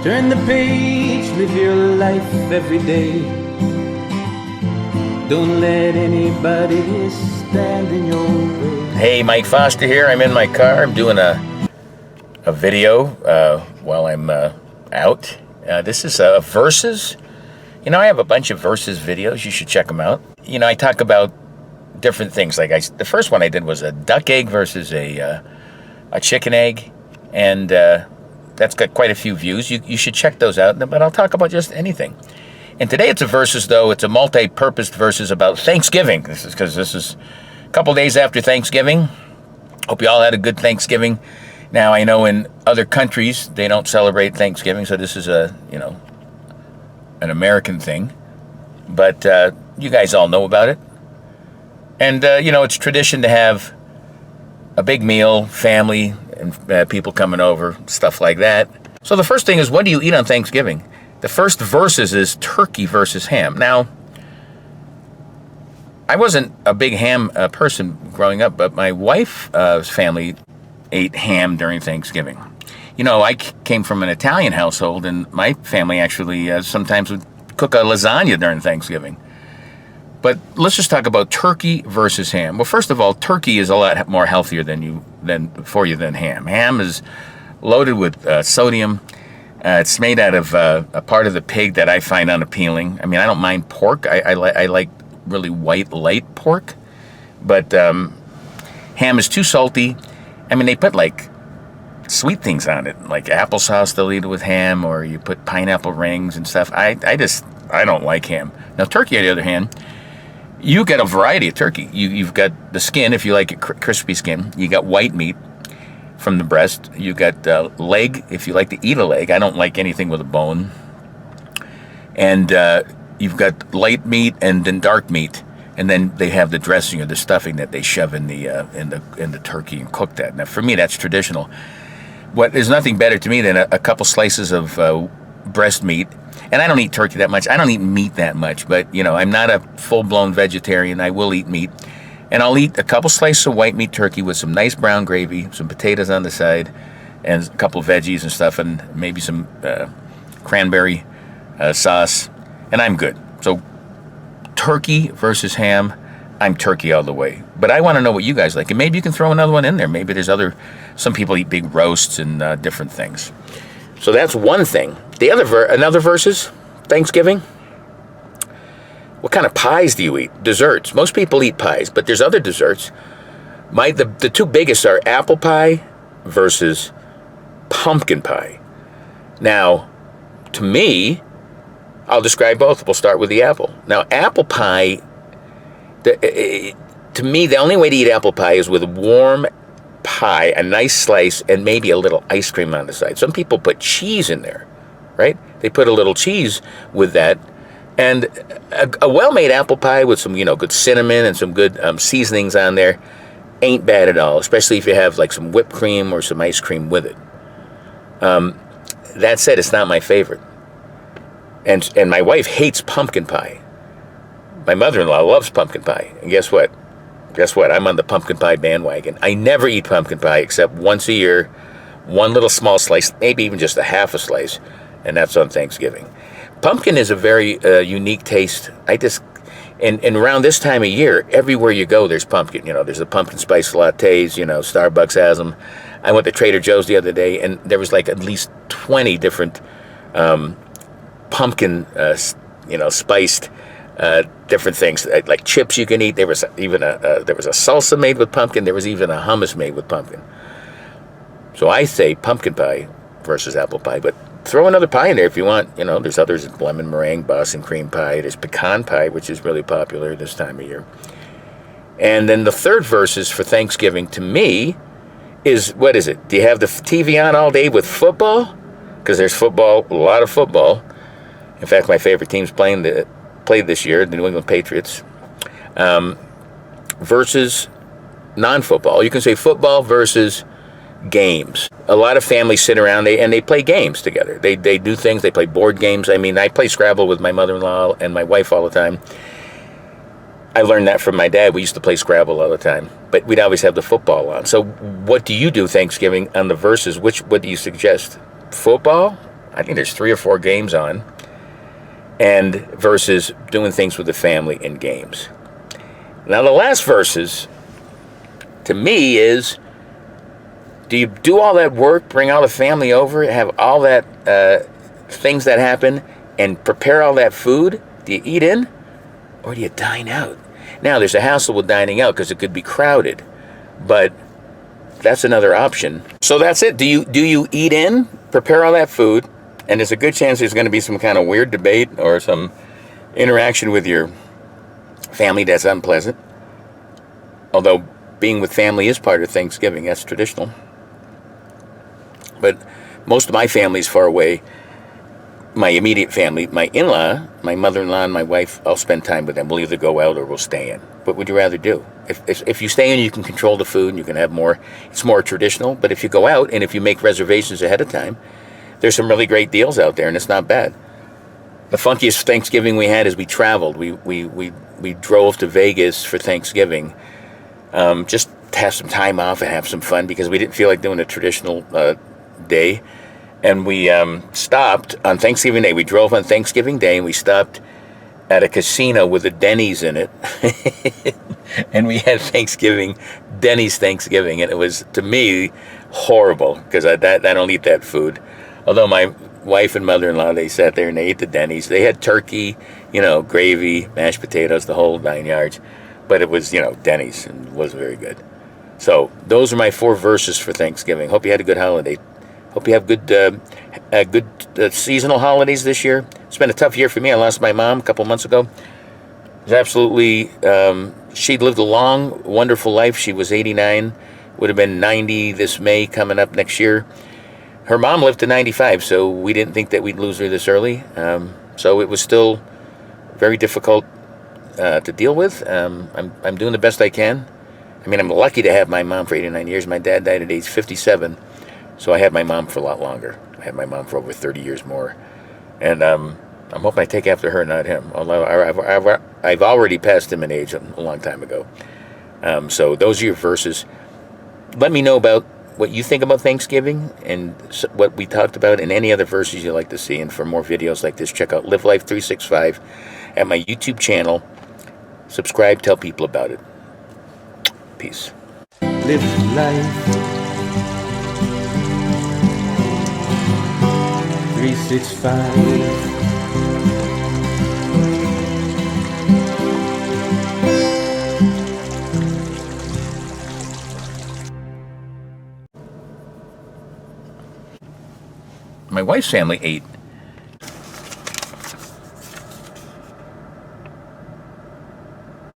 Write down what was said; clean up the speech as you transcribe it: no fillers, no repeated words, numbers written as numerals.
Turn the page, live your life every day. Don't let anybody stand in your way. Hey, Mike Foster here. I'm in my car. I'm doing a video while I'm out. This is Versus. You know, I have a bunch of Versus videos. You should check them out. You know, I talk about different things. Like the first one I did was a duck egg versus a chicken egg, and that's got quite a few views. You should check those out. But I'll talk about just anything. And today it's a Versus, though. It's a multi-purposed Versus about Thanksgiving. This is because this is a couple days after Thanksgiving. Hope you all had a good Thanksgiving. Now, I know in other countries they don't celebrate Thanksgiving, so this is an American thing. But you guys all know about it. And, it's tradition to have a big meal, family, and people coming over, stuff like that. So the first thing is, what do you eat on Thanksgiving? The first Versus is turkey versus ham. Now, I wasn't a big ham person growing up, but my wife's family ate ham during Thanksgiving. You know, I came from an Italian household, and my family actually sometimes would cook a lasagna during Thanksgiving. But let's just talk about turkey versus ham. Well, first of all, turkey is a lot more healthier than ham. Ham is loaded with sodium. It's made out of a part of the pig that I find unappealing. I mean, I don't mind pork. I like really white, light pork. But ham is too salty. I mean, they put like sweet things on it, like applesauce they'll eat it with ham, or you put pineapple rings and stuff. I don't like ham. Now, turkey, on the other hand, you get a variety of turkey. You've got the skin, if you like it crispy skin. You got white meat from the breast. You got leg, if you like to eat a leg. I don't like anything with a bone. And you've got light meat and then dark meat, and then they have the dressing or the stuffing that they shove in the turkey and cook that. Now, for me, that's traditional. There's nothing better to me than a couple slices of breast meat. And I don't eat turkey that much. I don't eat meat that much, but I'm not a full-blown vegetarian. I will eat meat. And I'll eat a couple slices of white meat turkey with some nice brown gravy, some potatoes on the side, and a couple of veggies and stuff, and maybe some cranberry sauce, and I'm good. So turkey versus ham, I'm turkey all the way. But I want to know what you guys like, and maybe you can throw another one in there. Maybe there's some people eat big roasts and different things. So that's one thing. Another Versus, Thanksgiving. What kind of pies do you eat? Desserts. Most people eat pies, but there's other desserts. The two biggest are apple pie versus pumpkin pie. Now, to me, I'll describe both. We'll start with the apple. Now, apple pie, to me, the only way to eat apple pie is with warm pie, a nice slice, and maybe a little ice cream on the side. Some people put cheese in there, right? They put a little cheese with that. And a well-made apple pie with some, good cinnamon and some good seasonings on there ain't bad at all, especially if you have like some whipped cream or some ice cream with it. That said, it's not my favorite. And my wife hates pumpkin pie. My mother-in-law loves pumpkin pie. And guess what? I'm on the pumpkin pie bandwagon. I never eat pumpkin pie except once a year, one little small slice, maybe even just a half a slice, and that's on Thanksgiving. Pumpkin is a very unique taste. And around this time of year, everywhere you go, there's pumpkin. There's the pumpkin spice lattes. Starbucks has them. I went to Trader Joe's the other day, and there was like at least 20 different pumpkin, spiced different things like chips you can eat. There was even a salsa made with pumpkin. There was even a hummus made with pumpkin. So I say pumpkin pie versus apple pie, but throw another pie in there if you want. There's others, lemon meringue, Boston cream pie. There's pecan pie, which is really popular this time of year. And then the third Versus for Thanksgiving, to me, is, what is it? Do you have the TV on all day with football? Because there's football, a lot of football. In fact, my favorite team's played this year, the New England Patriots. Versus non-football. You can say football versus games. A lot of families sit around and they play games together. They do things. They play board games. I mean, I play Scrabble with my mother-in-law and my wife all the time. I learned that from my dad. We used to play Scrabble all the time. But we'd always have the football on. So what do you do Thanksgiving on the Versus? What do you suggest? Football? I think there's 3 or 4 games on, and versus doing things with the family in games. Now the last versus, to me, is, do you do all that work, bring all the family over, have all that things that happen, and prepare all that food? Do you eat in, or do you dine out? Now, there's a hassle with dining out because it could be crowded, but that's another option. So that's it. Do you eat in, prepare all that food, and there's a good chance there's going to be some kind of weird debate or some interaction with your family that's unpleasant. Although being with family is part of Thanksgiving, that's traditional. But most of my family's far away. My immediate family, my in-law, my mother-in-law and my wife, I'll spend time with them. We'll either go out or we'll stay in. What would you rather do? If you stay in, you can control the food and you can have more. It's more traditional. But if you go out and if you make reservations ahead of time, there's some really great deals out there and it's not bad. The funkiest Thanksgiving we had is we traveled. We drove to Vegas for Thanksgiving, just to have some time off and have some fun because we didn't feel like doing a traditional day. And we stopped on Thanksgiving Day. We drove on Thanksgiving Day, and we stopped at a casino with a Denny's in it. And we had Denny's Thanksgiving. And it was, to me, horrible because I don't eat that food. Although my wife and mother-in-law, they sat there and they ate the Denny's. They had turkey, gravy, mashed potatoes, the whole 9 yards. But it was, Denny's, and it wasn't very good. So those are my 4 verses for Thanksgiving. Hope you had a good holiday. Hope you have good seasonal holidays this year. It's been a tough year for me. I lost my mom a couple months ago. It was absolutely, she lived a long, wonderful life. She was 89, would have been 90 this May, coming up next year. Her mom lived to 95, so we didn't think that we'd lose her this early. So it was still very difficult to deal with. I'm doing the best I can. I mean, I'm lucky to have my mom for 89 years. My dad died at age 57. So I had my mom for a lot longer. I had my mom for over 30 years more. And I'm hoping I take after her, not him. Although I've already passed him in age a long time ago. So those are your verses. Let me know about what you think about Thanksgiving and what we talked about and any other verses you'd like to see. And for more videos like this, check out Live Life 365 at my YouTube channel. Subscribe, tell people about it. Peace. Live life 365. My wife's family ate